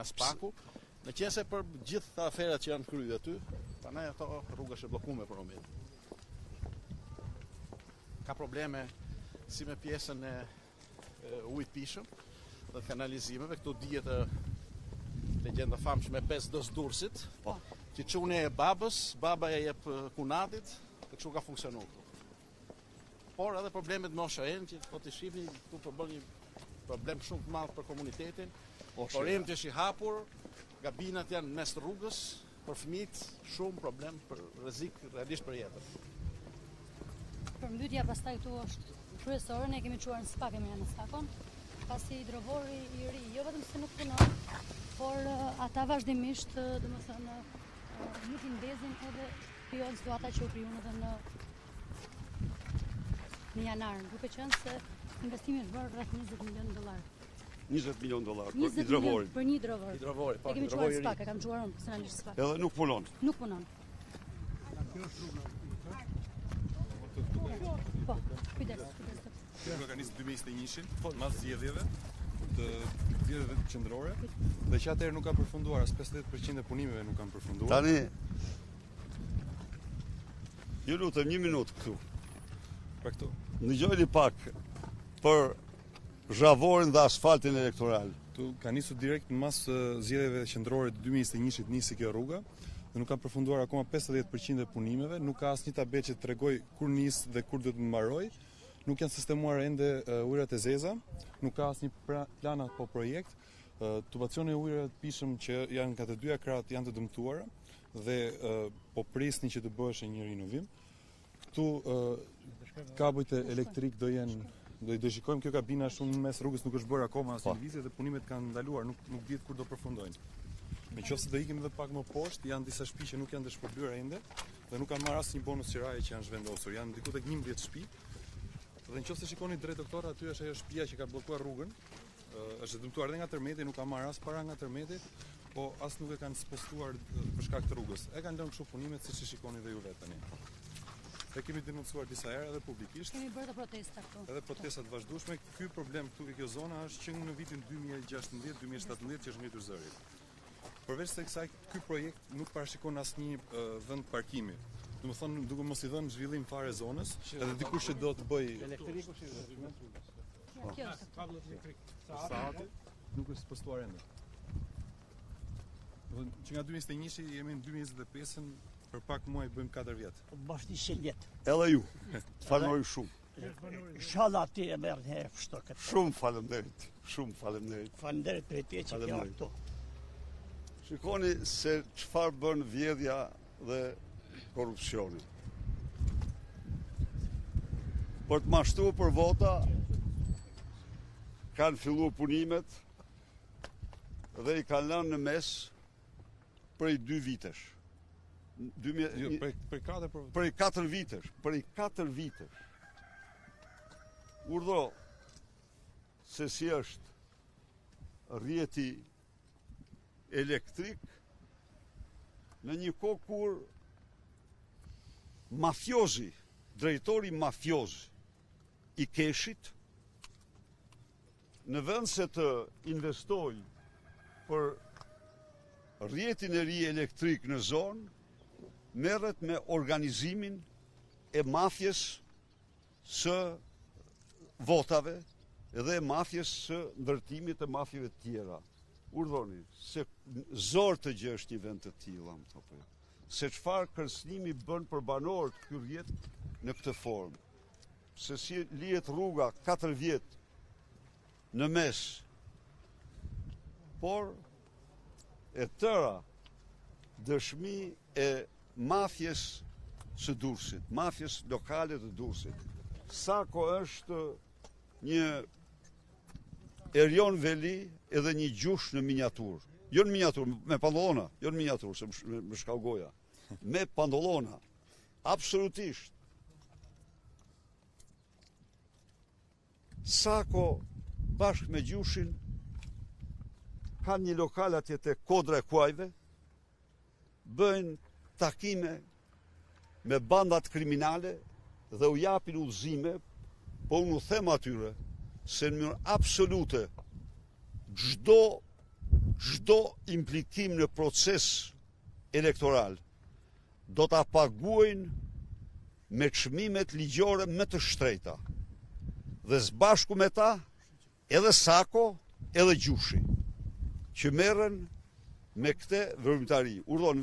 nga Spaku. Në qese për gjithë të aferat që janë kryer aty, prandaj ato rruga është e bllokuar për momentin. Ka probleme si me pjesën e ujit pishëm dhe kanalizimeve. Këtu dihet legjenda famshme e 5 dos Durrësit, që çuni e babës, baba ja jep kunatit, dhe kështu ka funksionuar. Por edhe problemet me OSHA-n që po të shihni këtu po bën një problem shumë të madh për komunitetin. Orim që është i hapur, gabinat janë mes rrugës, për fëmijët shumë problem për rrezik realisht për jetën. Përmbytja pastaj këtu është kryesore, ne kemi çuar në Spak, kemi në Spakon, pasi hidrovori i ri jo vetëm se nuk punon, por ata vazhdimisht, domethënë, nisin ndezin edhe krijojnë situata që u krijuan edhe në janar, duke qenë se investimi është bërë rreth $20 milion. $20 milion për hidrovorin. Për një hidrovor. Hidrovori, po. E kemi çuar Spak, e kam çuar unë personalisht Spak. Edhe nuk punon. Nuk punon. Po, kujdes. Kjo ka nisë 2021-shin, mas zgjedhjeve qendrore, dhe që atëherë nuk ka përfunduar, as 50% e punimeve nuk kanë përfunduar. Tani, ju lutem 1 minutë këtu. Për këtu. Ndëgjoni pak për zhavorin dhe asfaltin elektoral. Tu ka nisur direkt në mas zgjedhjeve qendrore të 2021-shit nisi kjo rruga, dhe nuk ka përfunduar akoma 50% e punimeve, nuk ka asnjë tabelë që tregoj kur nis dhe kur do të mbaroj. Nuk janë sistemuar ende ujërat e zeza, nuk ka asnjë plan apo projekt. Tubacione e ujërat të pishëm që janë nga të dyja krahët janë të dëmtuara dhe po prisnin që të bëhej një rinovim. Këtu kabujt elektrik do shikojmë, kjo kabina shumë në mes rrugës nuk është bërë akoma asnjë lëvizje dhe punimet kanë ndaluar, nuk dihet kur do përfundojnë. Meqenëse do ikim edhe pak më poshtë, janë disa shtëpi që nuk janë të shpërblyer ende dhe nuk kanë marrë asnjë bonus qiraje që janë zhvendosur. Janë diku tek 11 shtëpi. Dhe nëse shikoni drejt doktor, aty është ajo shtëpia që ka bllokuar rrugën. Është dëmtuar edhe nga tërmeti, nuk ka marrë as para nga tërmeti, po as nuk e kanë spostuar për shkak të rrugës. E kanë lënë kështu punimet siç e shikoni dhe ju vetë tani. Ne kemi denoncuar disa herë edhe publikisht. Kemi bërë protesta këtu. Edhe protesta të vazhdueshme. Ky problem këtu në kjo zona është që në vitin 2016-2017 që është ngritur zëri. Përveç se kësaj, ky projekt nuk parashikon asnjë vend parkimi. Domethënë, duke mos i dhënë zhvillim fare zonës, edhe dikush që do të bëj Elektriku si Kjo është kabllot elektrik. saati, nuk është spostuar ende. Që nga 2021-shi jemi në 2025-ën, për pak muaj bëjmë 4 vjet. Bashkë 100 vjet. Edhe ju, të falenderoj shumë. Inshallah ti e merr një herë kështu këtë. Shumë faleminderit. Shumë faleminderit. Faleminderit për ti që ke këtu. Shikoni se çfarë bën vjedhja dhe korrupsioni. Për të mashtruar për vota, kanë filluar punimet dhe i kanë lënë në mes prej 2 vitesh. Prej 4 vitesh. Urdhro se si është rrjeti elektrik në një kohë kur mafiozi, drejtori mafioz i Keshit, në vend se të investoj për rrjetin e ri elektrik në zonë, merret me organizimin e mafjes së votave edhe e mafjes së ndërtimit të mafjeve të tjera. Urdhoni, se zor të gjë është një vend të tillë, se çfarë kërcënimi bën për banorët ky rrjet në këtë formë. Se si lihet rruga 4 vjet në mes, por e tëra dëshmi e mafjes së Durrësit, mafjes lokale të Durrësit. Sako është një Erion Veli edhe një gjush në miniatur. Jo në miniatur, me pantallona, jo në miniatur, se më shkau goja. Me pantallona, absolutisht. Sako bashkë me gjushin kanë një lokal atje te Kodra e Kuajve, bëjnë takime me bandat kriminale dhe u japin udhëzime, po unë u them atyre se në mënyrë absolute çdo implikim në proces elektoral do ta paguajnë me çmimet ligjore më të shtrenjta. Dhe së bashku me ta, edhe Sako, edhe Gjushi, që merren me këtë veprimtari. Urdhon